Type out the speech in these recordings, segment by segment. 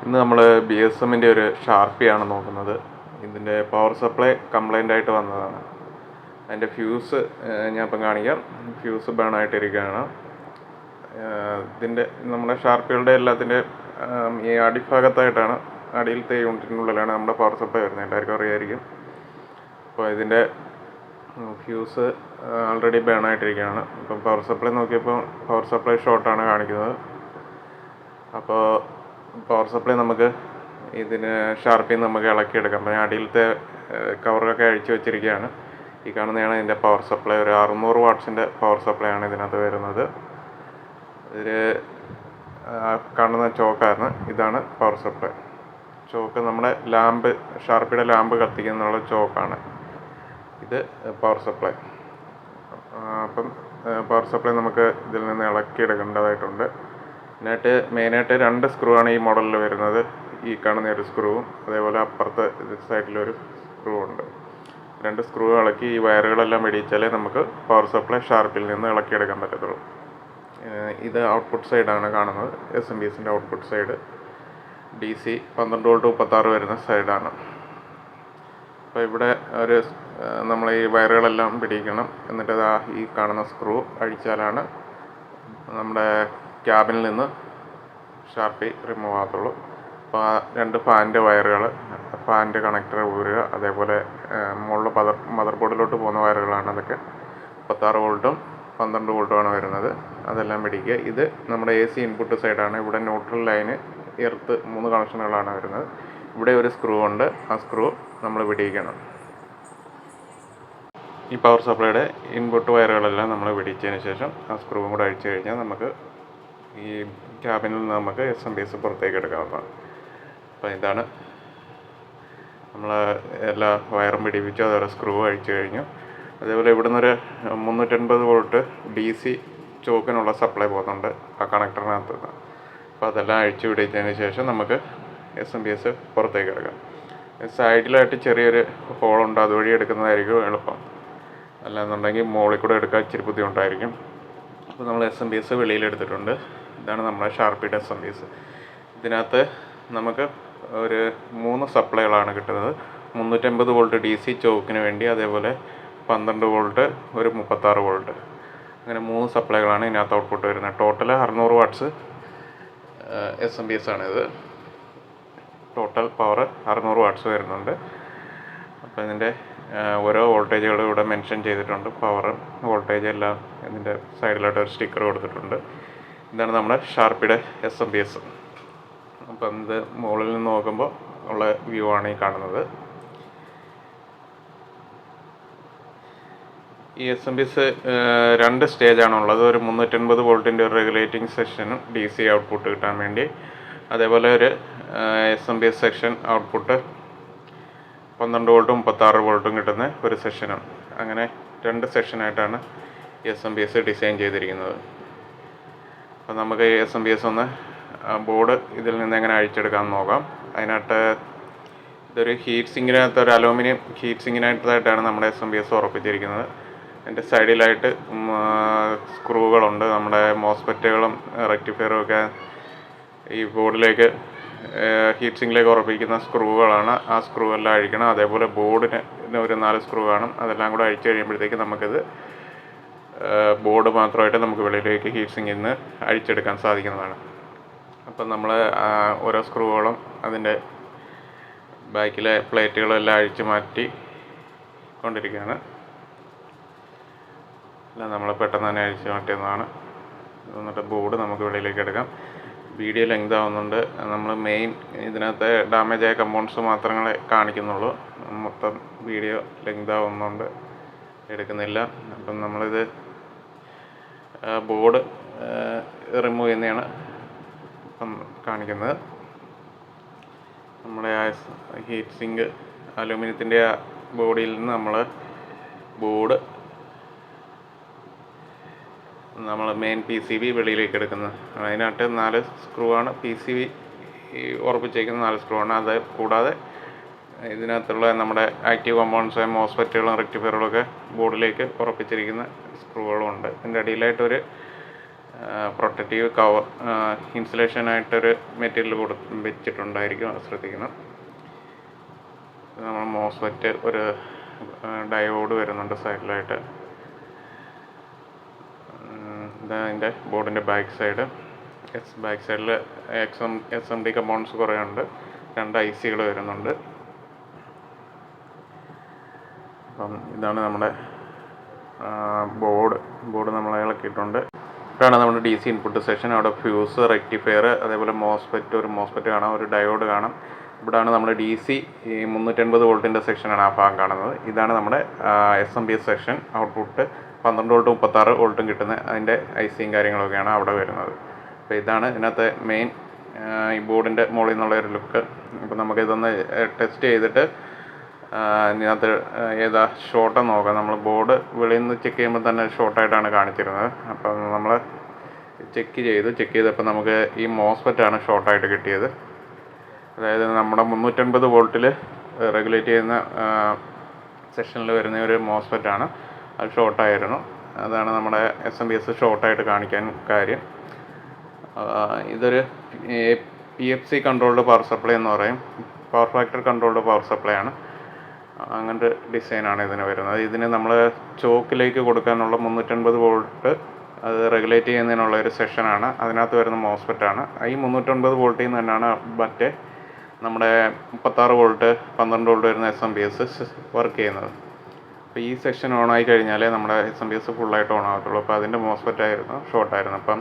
ഇന്ന് നമ്മൾ B S എമ്മിൻ്റെ ഒരു ഷാർപ്പിയാണ് നോക്കുന്നത്. ഇതിൻ്റെ പവർ സപ്ലൈ കംപ്ലൈൻ്റ് ആയിട്ട് വന്നതാണ്. അതിൻ്റെ ഫ്യൂസ് ഞാൻ ഇപ്പം കാണിക്കാം. ഫ്യൂസ് ബേൺ ആയിട്ടിരിക്കുകയാണ്. ഇതിൻ്റെ നമ്മുടെ ഷാർപ്പികളുടെ എല്ലാത്തിൻ്റെ ഈ അടിഭാഗത്തായിട്ടാണ്, അടിയിലത്തെ യൂണിറ്റിനുള്ളിലാണ് നമ്മുടെ പവർ സപ്ലൈ വരുന്നത്. എല്ലാവർക്കും അറിയായിരിക്കും. അപ്പോൾ ഇതിൻ്റെ ഫ്യൂസ് ആൾറെഡി ബേൺ ആയിട്ടിരിക്കുകയാണ്. ഇപ്പം പവർ സപ്ലൈ നോക്കിയപ്പോൾ പവർ സപ്ലൈ ഷോർട്ടാണ് കാണിക്കുന്നത്. അപ്പോൾ പവർ സപ്ലൈ നമുക്ക് ഇതിന് ഷാർപ്പിൽ നിന്ന് നമുക്ക് ഇളക്കിയെടുക്കാം. അപ്പോൾ ഞാൻ അടിയിലത്തെ കവറൊക്കെ അഴിച്ചു വെച്ചിരിക്കുകയാണ്. ഈ കാണുന്നതാണ് ഇതിൻ്റെ പവർ സപ്ലൈ. ഒരു 600 വാട്ട്സിൻ്റെ പവർ സപ്ലൈ ആണ് ഇതിനകത്ത് വരുന്നത്. ഇതിൽ കാണുന്ന ചോക്കാണ്, ഇതാണ് പവർ സപ്ലൈ ചോക്ക്. നമ്മുടെ ലാമ്പ്, ഷാർപ്പിയുടെ ലാമ്പ് കത്തിക്കുന്നുള്ള ചോക്കാണ് ഇത് പവർ സപ്ലൈ. അപ്പം പവർ സപ്ലൈ നമുക്ക് ഇതിൽ നിന്ന് ഇളക്കിയെടുക്കേണ്ടതായിട്ടുണ്ട്. മെയിനായിട്ട് 2 സ്ക്രൂ ആണ് ഈ മോഡലിൽ വരുന്നത്. ഈ കാണുന്ന ഒരു സ്ക്രൂവും അതേപോലെ അപ്പുറത്തെ സൈഡിലൊരു സ്ക്രൂ ഉണ്ട്. 2 സ്ക്രൂ ഇളക്കി ഈ വയറുകളെല്ലാം വെടിയിച്ചാലേ നമുക്ക് പവർ സപ്ലൈ ഷാർപ്പിൽ നിന്ന് ഇളക്കിയെടുക്കാൻ പറ്റത്തുള്ളൂ. ഇത് ഔട്ട്പുട്ട് സൈഡാണ് കാണുന്നത്. SMPSൻ്റെ ഔട്ട്പുട്ട് സൈഡ് DC 12 വോൾട്ട് 36 വരുന്ന സൈഡാണ്. അപ്പോൾ ഇവിടെ നമ്മൾ ഈ വയറുകളെല്ലാം പിടിക്കണം. എന്നിട്ട് ഈ കാണുന്ന സ്ക്രൂ അഴിച്ചാലാണ് നമ്മുടെ ക്യാബിനിൽ നിന്ന് ഷാർപ്പി റിമൂവ് ആകത്തുള്ളൂ. അപ്പോൾ ആ 2 ഫാനിൻ്റെ വയറുകൾ, ഫാനിൻ്റെ കണക്ടർ ഊരുക. അതേപോലെ മുകളിൽ മദർ ബോർഡിലോട്ട് പോകുന്ന വയറുകളാണ്. അതൊക്കെ 36 വോൾട്ടും 12 വോൾട്ടുമാണ് വരുന്നത്. അതെല്ലാം പിടിക്കുക. ഇത് നമ്മുടെ AC ഇൻപുട്ട് സൈഡാണ്. ഇവിടെ ന്യൂട്രൽ ലൈന്, എർത്ത് 3 കണക്ഷനുകളാണ് വരുന്നത്. ഇവിടെ ഒരു സ്ക്രൂ ഉണ്ട്. ആ സ്ക്രൂ നമ്മൾ പിടിക്കണം. ഈ പവർ സപ്ലൈയുടെ ഇൻപുട്ട് വയറുകളെല്ലാം നമ്മൾ പിടിച്ചതിന് ശേഷം ആ സ്ക്രൂവും കൂടെ അഴിച്ചു കഴിഞ്ഞാൽ നമുക്ക് ഈ ക്യാബിനിൽ നിന്ന് നമുക്ക് SMPS പുറത്തേക്ക് എടുക്കാവുന്നതാണ്. അപ്പോൾ ഇതാണ് നമ്മൾ എല്ലാ വയറും പിടിപ്പിച്ചു. അതോടെ സ്ക്രൂ അഴിച്ചു കഴിഞ്ഞു. അതേപോലെ ഇവിടെ നിന്നൊരു 350 വോൾട്ട് DC ചോക്കിനുള്ള സപ്ലൈ പോകുന്നുണ്ട് ആ കണക്ടറിനകത്ത് നിന്ന്. അപ്പോൾ അതെല്ലാം അഴിച്ചു പിടിച്ചതിന് ശേഷം നമുക്ക് SMPS പുറത്തേക്ക് എടുക്കാം. സൈഡിലായിട്ട് ചെറിയൊരു ഹോളുണ്ട്, അതുവഴി എടുക്കുന്നതായിരിക്കും എളുപ്പം. അല്ലാന്നുണ്ടെങ്കിൽ മുകളിൽ കൂടെ എടുക്കാൻ ഇച്ചിരി ബുദ്ധിമുട്ടായിരിക്കും. അപ്പോൾ നമ്മൾ SMPS വെളിയിലെടുത്തിട്ടുണ്ട്. ഇതാണ് നമ്മുടെ ഷാർപ്പിയുടെ SMPS. ഇതിനകത്ത് നമുക്ക് ഒരു 3 സപ്ലൈകളാണ് കിട്ടുന്നത്. 350 വോൾട്ട് DC ചോക്കിന് വേണ്ടി, അതേപോലെ 12 വോൾട്ട്, ഒരു 36 വോൾട്ട്, അങ്ങനെ 3 സപ്ലൈകളാണ് ഇതിനകത്ത് ഔട്ട്പുട്ട് വരുന്നത്. ടോട്ടൽ 600 വാട്ട്സ് SMPS ആണിത്. ടോട്ടൽ പവർ 600 വാട്ട്സ് വരുന്നുണ്ട്. അപ്പോൾ ഇതിൻ്റെ ഓരോ വോൾട്ടേജുകൾ ഇവിടെ മെൻഷൻ ചെയ്തിട്ടുണ്ട്. പവർ, വോൾട്ടേജ് എല്ലാം ഇതിൻ്റെ സൈഡിലായിട്ട് ഒരു സ്റ്റിക്കർ കൊടുത്തിട്ടുണ്ട്. ഇതാണ് നമ്മുടെ ഷാർപ്പിയുടെ SMPS. അപ്പം ഇത് മുകളിൽ നിന്ന് നോക്കുമ്പോൾ ഉള്ള വ്യൂ ആണ് ഈ കാണുന്നത്. ഈ SMPS 2 സ്റ്റേജാണുള്ളത്. ഒരു 350 വോൾട്ടിൻ്റെ ഒരു റെഗുലേറ്റിംഗ് സെക്ഷനും DC ഔട്ട്പുട്ട് കിട്ടാൻ വേണ്ടി, അതേപോലെ ഒരു SMPS സെക്ഷൻ ഔട്ട്പുട്ട് 12 വോൾട്ടും 36 വോൾട്ടും കിട്ടുന്ന ഒരു സെക്ഷനാണ്. അങ്ങനെ 2 സെക്ഷനായിട്ടാണ് SMPS ഡിസൈൻ ചെയ്തിരിക്കുന്നത്. അപ്പോൾ നമുക്ക് ഈ SMPS ഒന്ന് ബോർഡ് ഇതിൽ നിന്ന് എങ്ങനെ അഴിച്ചെടുക്കാമെന്ന് നോക്കാം. അതിനായിട്ട് ഇതൊരു ഹീറ്റ് സിങ്കിനകത്ത്, ഒരു അലൂമിനിയം ഹീറ്റ് സിങ്കിനകത്തായിട്ടാണ് നമ്മുടെ SMPS ഉറപ്പിച്ചിരിക്കുന്നത്. അതിൻ്റെ സൈഡിലായിട്ട് സ്ക്രൂകളുണ്ട്. നമ്മുടെ മോസ്ഫെറ്റുകളും റെക്ടിഫയറും ഒക്കെ ഈ ബോർഡിലേക്ക്, ഹീറ്റ് സിങ്കിലേക്ക് ഉറപ്പിക്കുന്ന സ്ക്രൂകളാണ്. ആ സ്ക്രൂ എല്ലാം അഴിക്കണം. അതേപോലെ ബോർഡിന് ഒരു 4 സ്ക്രൂ കാണും. അതെല്ലാം കൂടെ അഴിച്ചു കഴിയുമ്പോഴത്തേക്ക് നമുക്കിത് ബോർഡ് മാത്രമായിട്ട് നമുക്ക് വെളിയിലേക്ക് ഹീറ്റ് സിങ്കിൽ നിന്ന് അഴിച്ചെടുക്കാൻ സാധിക്കുന്നതാണ്. അപ്പം നമ്മൾ ഓരോ സ്ക്രൂകളും അതിൻ്റെ ബാക്കിലെ പ്ലേറ്റുകളെല്ലാം അഴിച്ച് മാറ്റി കൊണ്ടിരിക്കുകയാണ്. അല്ല, നമ്മൾ പെട്ടെന്ന് തന്നെ അഴിച്ച് മാറ്റിയതാണ്. എന്നിട്ട് ബോർഡ് നമുക്ക് വെളിയിലേക്ക് എടുക്കാം. വീഡിയോ ലെങ്ത് ആവുന്നുണ്ട്. നമ്മൾ മെയിൻ ഇതിനകത്തെ ഡാമേജ് ആയ കമ്പോണൻസ് മാത്രങ്ങളെ കാണിക്കുന്നുള്ളൂ. മൊത്തം വീഡിയോ ലെങ്ത് ആവുന്നുണ്ട്, എടുക്കുന്നില്ല. അപ്പം നമ്മളിത് ബോർഡ് റിമൂവ് ചെയ്യുന്നതാണ് ഇപ്പം കാണിക്കുന്നത്. നമ്മുടെ ആ ഹീറ്റ് സിങ്ക് അലൂമിനിയത്തിൻ്റെ ബോഡിയിൽ നിന്ന് നമ്മൾ മെയിൻ PCB വെളിയിലേക്ക് എടുക്കുന്നത്. അതിനായിട്ട് 4 സ്ക്രൂ ആണ്. PCB ഉറപ്പിച്ചേക്കുന്ന 4 സ്ക്രൂ ആണ്. അത് കൂടാതെ ഇതിനകത്തുള്ള നമ്മുടെ ആക്റ്റീവ് കമ്പോണൻസ്, മോസ്ഫെറ്റുകളും റെക്ടിഫയറുകളൊക്കെ ബോർഡിലേക്ക് ഉറപ്പിച്ചിരിക്കുന്ന സ്ക്രൂകളും ഉണ്ട്. ഇതിൻ്റെ അടിയിലായിട്ടൊരു പ്രൊട്ടക്റ്റീവ് കവർ ഇൻസുലേഷനായിട്ടൊരു മെറ്റീരിയൽ വെച്ചിട്ടുണ്ടായിരിക്കും, അത് ശ്രദ്ധിക്കണം. നമ്മൾ മോസ്ഫെറ്റ് ഒരു ഡയോഡ് വരുന്നുണ്ട് സൈഡിലായിട്ട്. ഇതാ അതിൻ്റെ ബോർഡിൻ്റെ ബാക്ക് സൈഡ്. ബാക്ക് സൈഡിൽ SMD കമ്പോണൻസ് കുറേ ഉണ്ട്. 2 IC വരുന്നുണ്ട്. അപ്പം ഇതാണ് നമ്മുടെ ബോർഡ് നമ്മൾ ഇളക്കിയിട്ടുണ്ട്. ഇതാണ് നമ്മുടെ DC ഇൻപുട്ട് സെക്ഷൻ. അവിടെ ഫ്യൂസ്, റെക്ടിഫയർ, അതേപോലെ ഒരു മോസ്ഫെറ്റ് കാണാം, ഒരു ഡയോഡ് കാണാം. ഇവിടെയാണ് നമ്മുടെ DC 380 വോൾട്ടിൻ്റെ സെക്ഷനാണ് ആ ഭാഗം കാണുന്നത്. ഇതാണ് നമ്മുടെ SMPS സെക്ഷൻ. ഔട്ട്പുട്ട് 12 വോൾട്ടും 36 വോൾട്ടും കിട്ടുന്ന അതിൻ്റെ ICയും കാര്യങ്ങളൊക്കെയാണ് അവിടെ വരുന്നത്. അപ്പോൾ ഇതാണ് ഇതിനകത്ത് മെയിൻ ഈ ബോർഡിൻ്റെ മുകളിൽ നിന്നുള്ള ഒരു ലുക്ക്. അപ്പോൾ നമുക്കിതൊന്ന് ടെസ്റ്റ് ചെയ്തിട്ട് ഇതിനകത്ത് ഏതാ ഷോർട്ടെന്ന് നോക്കാം. നമ്മൾ ബോർഡ് വെളിയിൽ നിന്ന് ചെക്ക് ചെയ്യുമ്പോൾ തന്നെ ഷോർട്ടായിട്ടാണ് കാണിച്ചിരുന്നത്. അപ്പം നമ്മൾ ചെക്ക് ചെയ്തപ്പോൾ നമുക്ക് ഈ മോസ്ഫെറ്റാണ് ഷോർട്ടായിട്ട് കിട്ടിയത്. അതായത് നമ്മുടെ 350 വോൾട്ടിൽ റെഗുലേറ്റ് ചെയ്യുന്ന സെക്ഷനിൽ വരുന്ന ഒരു മോസ്ഫെറ്റാണ്. അത് ഷോർട്ടായിരുന്നു. അതാണ് നമ്മുടെ SMPS ഷോർട്ടായിട്ട് കാണിക്കാൻ കാര്യം. ഇതൊരു PFC കൺട്രോൾഡ് പവർ സപ്ലൈ എന്ന് പറയും. Power factor controlled power supply ആണ്. അങ്ങനത്തെ ഡിസൈനാണ് ഇതിന് വരുന്നത്. ഇതിന് നമ്മൾ ചോക്കിലേക്ക് കൊടുക്കാനുള്ള 350 വോൾട്ട് അത് റെഗുലേറ്റ് ചെയ്യുന്നതിനുള്ള ഒരു സെക്ഷനാണ്. അതിനകത്ത് വരുന്ന മോസ്ഫെറ്റാണ്. ഈ 350 വോൾട്ടിൽ നിന്ന് തന്നെയാണ് മറ്റേ നമ്മുടെ 36 വോൾട്ട് 12 വോൾട്ട് വരുന്ന SMPS വർക്ക് ചെയ്യുന്നത്. അപ്പോൾ ഈ സെക്ഷൻ ഓണായി കഴിഞ്ഞാലേ നമ്മുടെ SMPS ഫുള്ളായിട്ട് ഓൺ ആകത്തുള്ളൂ. അപ്പോൾ അതിൻ്റെ മോസ്ഫെറ്റായിരുന്നു ഷോർട്ടായിരുന്നു. അപ്പം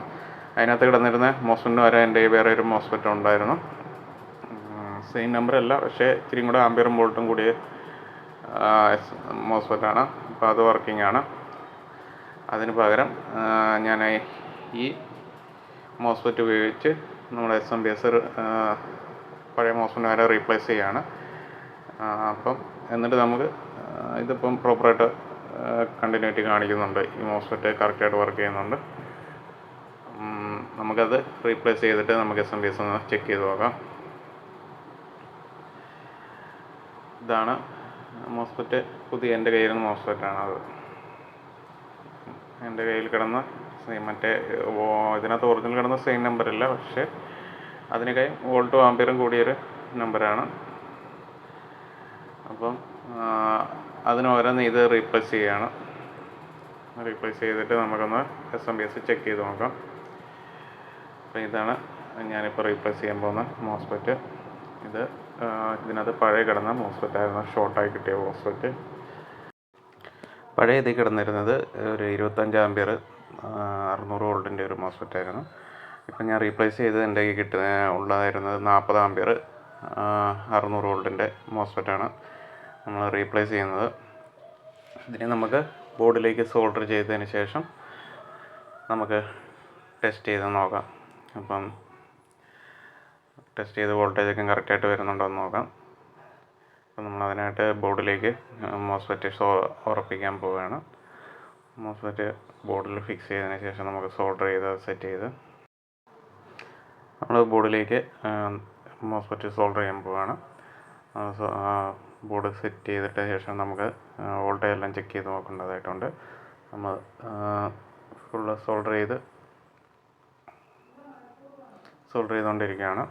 അതിനകത്ത് കിടന്നിരുന്ന മോസ്ഫെറ്റിന് വരെ എൻ്റെ വേറെ ഒരു മോസ്ഫെറ്റ് ഉണ്ടായിരുന്നു. സെയിം നമ്പറല്ല, പക്ഷേ ഇത്തിരി കൂടെ ആംപിയറും വോൾട്ടും കൂടിയ മോസ്ഫെറ്റാണ്. അപ്പോൾ അത് വർക്കിംഗ് ആണ്. അതിന് പകരം ഞാൻ ഈ മോസ്ഫെറ്റ് ഉപയോഗിച്ച് നമ്മുടെ SMPS പഴയ മോസ്ഫെറ്റ് വരെ റീപ്ലേസ് ചെയ്യുകയാണ്. അപ്പം എന്നിട്ട് നമുക്ക് ഇതിപ്പം പ്രോപ്പറായിട്ട് കണ്ടിന്യൂറ്റി കാണിക്കുന്നുണ്ട്. ഈ മോസ്ഫെറ്റ് കറക്റ്റായിട്ട് വർക്ക് ചെയ്യുന്നുണ്ട്. നമുക്കത് റീപ്ലേസ് ചെയ്തിട്ട് നമുക്ക് SMPS ഒന്ന് ചെക്ക് ചെയ്ത് നോക്കാം. ഇതാണ് മോസ്ഫെറ്റ്. പുതിയ എൻ്റെ കയ്യിൽ നിന്ന് മോസ്ഫെറ്റാണ് അത്. എൻ്റെ കയ്യിൽ കിടന്ന മറ്റേ ഇതിനകത്ത് ഒറിജിനൽ കിടന്ന സെയിം നമ്പറില്ല, പക്ഷേ അതിനൊക്കെ വോൾട്ടും ആംപിയറും കൂടിയൊരു നമ്പറാണ്. അപ്പം അതിന് ഓരോന്ന് ഇത് റീപ്ലേസ് ചെയ്യുകയാണ്. റീപ്ലേസ് ചെയ്തിട്ട് നമുക്കൊന്ന് SMPS ചെക്ക് ചെയ്ത് നോക്കാം. അപ്പോൾ ഇതാണ് ഞാനിപ്പോൾ റീപ്ലേസ് ചെയ്യാൻ പോകുന്ന മോസ്ഫെറ്റ്. ഇതിനകത്ത് പഴയ കിടന്ന മോസ്ഫെറ്റായിരുന്നു, ഷോർട്ടായി കിട്ടിയ മോസ്ഫെറ്റ്. പഴയ ഇതിൽ കിടന്നിരുന്നത് ഒരു 25 ആംപിയർ 600 വോൾട്ടിൻ്റെ ഒരു മോസ്ഫെറ്റായിരുന്നു. ഇപ്പം ഞാൻ റീപ്ലേസ് ചെയ്ത് എൻ്റെ കയ്യിൽ ഉള്ളതായിരുന്നത് 40 ആംപിയർ 600 വോൾട്ടിൻ്റെ മോസ്ഫെറ്റാണ് നമ്മൾ റീപ്ലേസ് ചെയ്യുന്നത്. ഇതിനെ നമുക്ക് ബോർഡിലേക്ക് സോൾഡർ ചെയ്തതിന് ശേഷം നമുക്ക് ടെസ്റ്റ് ചെയ്ത് നോക്കാം. അപ്പം ടെസ്റ്റ് ചെയ്ത് വോൾട്ടേജൊക്കെ കറക്റ്റായിട്ട് വരുന്നുണ്ടോ എന്ന് നോക്കാം. അപ്പം നമ്മളതിനായിട്ട് ബോർഡിലേക്ക് മോസ്ഫെറ്റ് ഉറപ്പിക്കാൻ പോവുകയാണ്. മോസ്ഫെറ്റ് ബോർഡിൽ ഫിക്സ് ചെയ്തതിന് ശേഷം നമുക്ക് സോൾഡർ ചെയ്ത് സെറ്റ് ചെയ്ത് നമ്മൾ ബോർഡിലേക്ക് മോസ്ഫെറ്റ് സോൾഡർ ചെയ്യാൻ പോവുകയാണ്. ബോർഡ് സെറ്റ് ചെയ്തിട്ട് ശേഷം നമുക്ക് വോൾട്ടേജ് എല്ലാം ചെക്ക് ചെയ്ത് നോക്കേണ്ടതായിട്ടുണ്ട്. നമ്മൾ ഫുള്ള് സോൾഡർ ചെയ്തുകൊണ്ടിരിക്കുകയാണ്.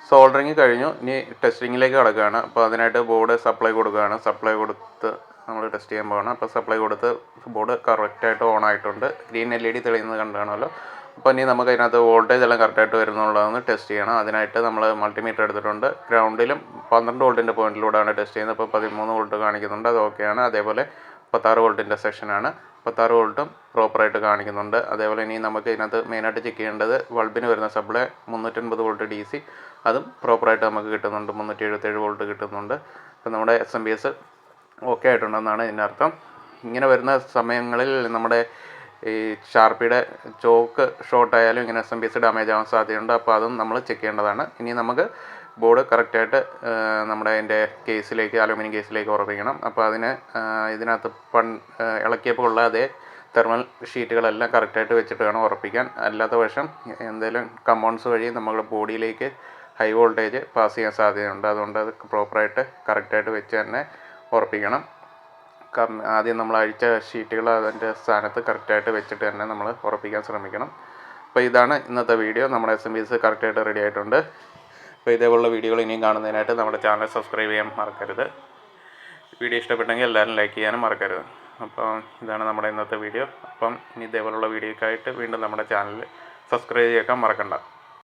സോൾഡറിങ് കഴിഞ്ഞു. ഇനി ടെസ്റ്റിങ്ങിലേക്ക് കിടക്കുകയാണ്. അപ്പോൾ അതിനായിട്ട് ബോർഡ് സപ്ലൈ കൊടുക്കുകയാണ്. സപ്ലൈ കൊടുത്ത് നമ്മൾ ടെസ്റ്റ് ചെയ്യാൻ പോവുകയാണ്. അപ്പോൾ സപ്ലൈ കൊടുത്ത് ബോർഡ് കറക്റ്റായിട്ട് ഓൺ ആയിട്ടുണ്ട്. ഗ്രീൻ LED തെളിയുന്നത് കണ്ടാണല്ലോ. അപ്പോൾ ഇനി നമുക്ക് അതിനകത്ത് വോൾട്ടേജ് എല്ലാം കറക്റ്റായിട്ട് വരുന്നുള്ളതെന്ന് ടെസ്റ്റ് ചെയ്യണം. അതിനായിട്ട് നമ്മൾ മൾട്ടിമീറ്റർ എടുത്തിട്ടുണ്ട്. ഗ്രൗണ്ടിലും 12 വോൾട്ടിൻ്റെ പോയിന്റിലൂടെയാണ് ടെസ്റ്റ് ചെയ്യുന്നത്. അപ്പോൾ 13 വോൾട്ട് കാണിക്കുന്നുണ്ട്, അത് ഓക്കെയാണ്. അതേപോലെ 36 വോൾട്ടിൻ്റെ സെക്ഷനാണ്. 36 വോൾട്ടും പ്രോപ്പറായിട്ട് കാണിക്കുന്നുണ്ട്. അതേപോലെ ഇനി നമുക്ക് ഇതിനകത്ത് മെയിനായിട്ട് ചെക്ക് ചെയ്യേണ്ടത് ബൾബിന് വരുന്ന സപ്ലൈ 350 വോൾട്ട് DC, അതും പ്രോപ്പറായിട്ട് നമുക്ക് കിട്ടുന്നുണ്ട്. 377 വോൾട്ട് കിട്ടുന്നുണ്ട്. അപ്പോൾ നമ്മുടെ SMPS ഓക്കെ ആയിട്ടുണ്ടെന്നാണ് ഇതിൻ്റെ അർത്ഥം. ഇങ്ങനെ വരുന്ന സമയങ്ങളിൽ നമ്മുടെ ഈ ഷാർപ്പിയുടെ ചോക്ക് ഷോർട്ടായാലും ഇങ്ങനെ SMPS ഡാമേജ് ആവാൻ സാധ്യതയുണ്ട്. അപ്പോൾ അതും നമ്മൾ ചെക്ക് ചെയ്യേണ്ടതാണ്. ഇനി നമുക്ക് ബോർഡ് കറക്റ്റായിട്ട് നമ്മുടെ അതിൻ്റെ കേസിലേക്ക്, അലുമിനിയം കേസിലേക്ക് ഉറപ്പിക്കണം. അപ്പോൾ അതിന് ഇതിനകത്ത് ഇളക്കിയപ്പോൾ ഉള്ള അതേ തെർമൽ ഷീറ്റുകളെല്ലാം കറക്റ്റായിട്ട് വെച്ചിട്ട് വേണം ഉറപ്പിക്കാൻ. അല്ലാത്ത പക്ഷം എന്തെങ്കിലും കമ്പൗണ്ട്സ് വഴി നമ്മുടെ ബോഡിയിലേക്ക് ഹൈ വോൾട്ടേജ് പാസ് ചെയ്യാൻ സാധ്യതയുണ്ട്. അതുകൊണ്ട് അത് പ്രോപ്പറായിട്ട് കറക്റ്റായിട്ട് വെച്ച് തന്നെ ഉറപ്പിക്കണം. ആദ്യം നമ്മൾ അഴിച്ച ഷീറ്റുകൾ അതിൻ്റെ സ്ഥാനത്ത് കറക്റ്റായിട്ട് വെച്ചിട്ട് തന്നെ നമ്മൾ ഉറപ്പിക്കാൻ ശ്രമിക്കണം. അപ്പോൾ ഇതാണ് ഇന്നത്തെ വീഡിയോ. നമ്മുടെ SMPs കറക്റ്റായിട്ട് റെഡി ആയിട്ടുണ്ട്. അപ്പോൾ ഇതേപോലുള്ള വീഡിയോകൾ ഇനിയും കാണുന്നതിനായിട്ട് നമ്മുടെ ചാനൽ സബ്സ്ക്രൈബ് ചെയ്യാൻ മറക്കരുത്. വീഡിയോ ഇഷ്ടപ്പെട്ടെങ്കിൽ എല്ലാവരും ലൈക്ക് ചെയ്യാനും മറക്കരുത്. അപ്പോൾ ഇതാണ് നമ്മുടെ ഇന്നത്തെ വീഡിയോ. അപ്പം ഇനി ഇതേപോലുള്ള വീഡിയോക്കായിട്ട് വീണ്ടും നമ്മുടെ ചാനൽ സബ്സ്ക്രൈബ് ചെയ്യാൻ മറക്കണ്ട.